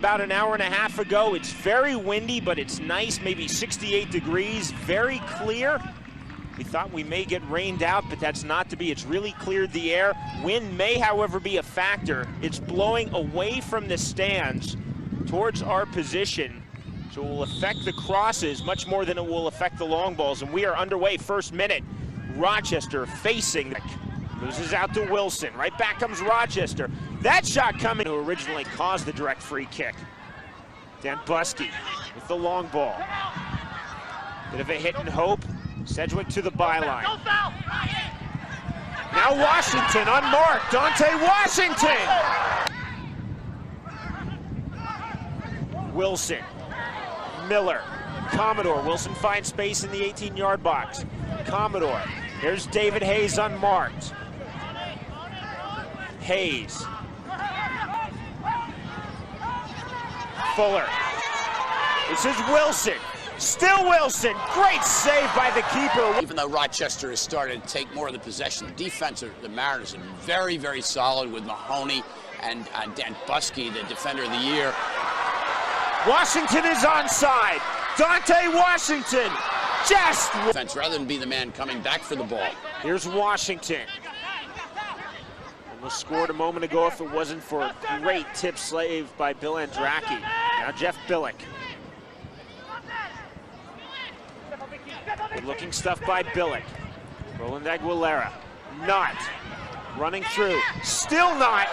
About an hour and a half ago. It's very windy, but it's nice, maybe 68 degrees, very clear. We thought we may get rained out, but that's not to be. It's really cleared the air. Wind may, however, be a factor. It's blowing away from the stands towards our position, so it will affect the crosses much more than it will affect the long balls. And we are underway, first minute. Rochester facing, loses out to Wilson. Right back comes Rochester. That shot coming, who originally caused the direct free kick. Danbusky with the long ball. Bit of a hit and hope. Sedgewick to the byline. Now Washington unmarked. Dante Washington! Wilson, Miller, Commodore. Wilson finds space in the 18-yard box. Commodore. Here's David Hayes unmarked. Hayes. Fuller. This is Wilson. Still Wilson. Great save by the keeper. Even though Rochester has started to take more of the possession, the defense of the Mariners are very, very solid with Mahoney and Danbusky, the defender of the year. Washington is onside. Dante Washington just... Defense, rather than be the man coming back for the ball. Here's Washington. Almost scored a moment ago if it wasn't for a great tip save by Bill Andracki. Now Jeff Bilyk. Good looking stuff by Bilyk. Roland Aguilera. Knott running through. Still Knott.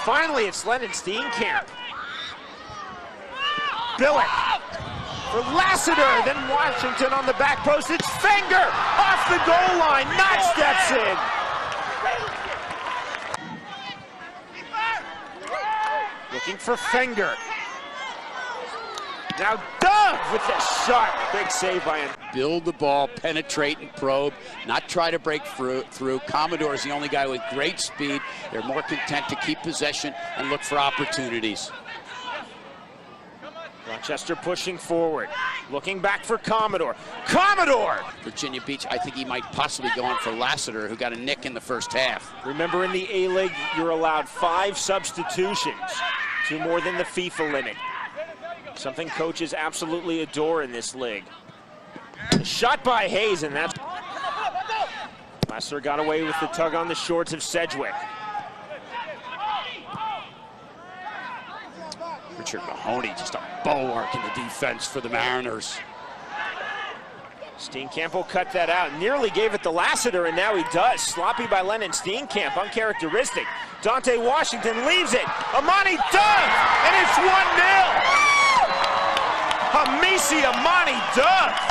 Finally it's Lenin Steencamp. Bilyk for Lassiter. Then Washington on the back post. It's Fenger off the goal line. Knott steps in. Looking for Fenger. Now Dove with the shot. Big save by him. Build the ball, penetrate and probe, not try to break through. Commodore's the only guy with great speed. They're more content to keep possession and look for opportunities. Rochester pushing forward. Looking back for Commodore. Commodore! Virginia Beach, I think he might possibly go on for Lassiter, who got a nick in the first half. Remember, in the A-League, you're allowed 5 substitutions, 2 more than the FIFA limit. Something coaches absolutely adore in this league. Shot by Hayes, and that's... Lassiter got away with the tug on the shorts of Sedgewick. Richard Mahoney, just a bulwark in the defense for the Mariners. Steencamp will cut that out. Nearly gave it to Lassiter, and now he does. Sloppy by Lenin Steencamp, uncharacteristic. Dante Washington leaves it. Amani-Dove, and it's 1-0. Hamisi Amani-Dove.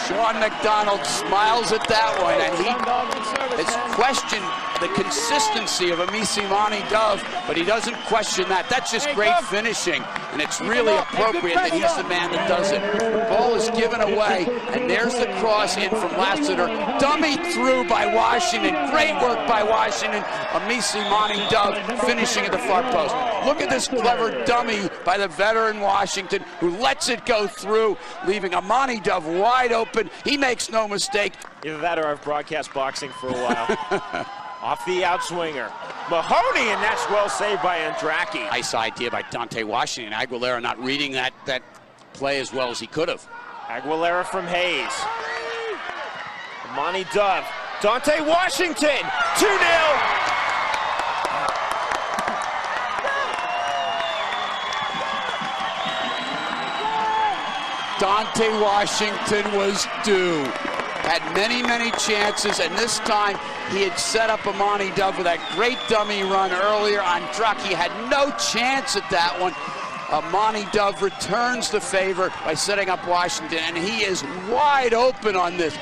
Shawn McDonald smiles at that one, and he has questioned the consistency of Amani-Dove, but he doesn't question that. That's just great finishing, and it's really appropriate that he's the man that does it. The ball is given away, and there's the cross in from Lassiter. Dummy through by Washington. Great work by Washington. Amani-Dove finishing at the far post. Look at this clever dummy by the veteran Washington, who lets it go through, leaving Amani-Dove wide open. He makes no mistake. Either that or I've broadcast boxing for a while. Off the outswinger. Mahoney, and that's well saved by Andracki. Nice idea by Dante Washington. Aguilera not reading that play as well as he could have. Aguilera from Hayes. Amani-Dove. Dante Washington. 2-0. Dante Washington was due. Had many, many chances, and this time he had set up Amani-Dove with that great dummy run earlier. Andracki had no chance at that one. Amani-Dove returns the favor by setting up Washington, and he is wide open on this.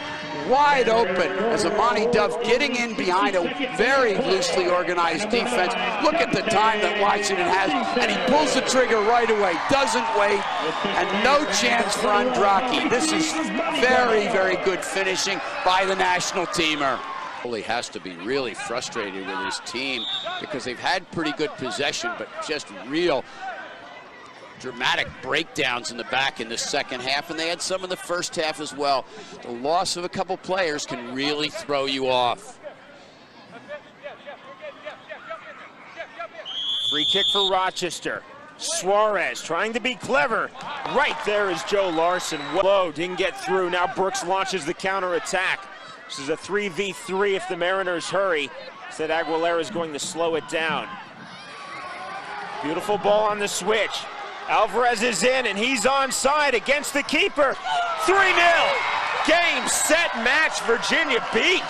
Wide open as Amani-Dove getting in behind a very loosely organized defense. Look at the time that Washington has, and he pulls the trigger right away, doesn't wait, and no chance for Andracki. This is very, very good finishing by the national teamer. He has to be really frustrated with his team because they've had pretty good possession, but just real dramatic breakdowns in the back in the second half, and they had some in the first half as well. The loss of a couple players can really throw you off. Free kick for Rochester. Suarez trying to be clever. Right there is Joe Larson. Low, didn't get through. Now Brooks launches the counter-attack. This is a 3v3 if the Mariners hurry. Said Aguilera is going to slow it down. Beautiful ball on the switch. Alvarez is in and he's onside against the keeper. 3-0. Game, set, match, Virginia Beach.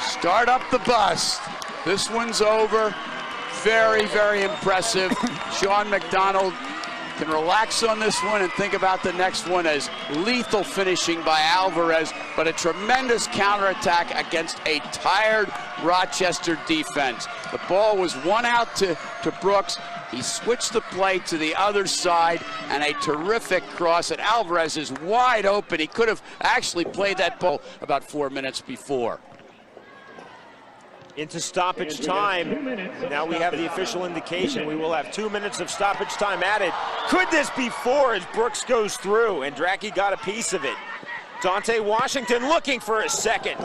Start up the bus. This one's over. Very, very impressive. Shawn McDonald can relax on this one and think about the next one as lethal finishing by Alvarez, but a tremendous counterattack against a tired Rochester defense. The ball was one out to Brooks. He switched the play to the other side, and a terrific cross, and Alvarez is wide open. He could have actually played that ball about 4 minutes before. Into stoppage time. Now we have the official indication. We will have 2 minutes of stoppage time added. Could this be 4 as Brooks goes through? Andracki got a piece of it. Dante Washington looking for a second.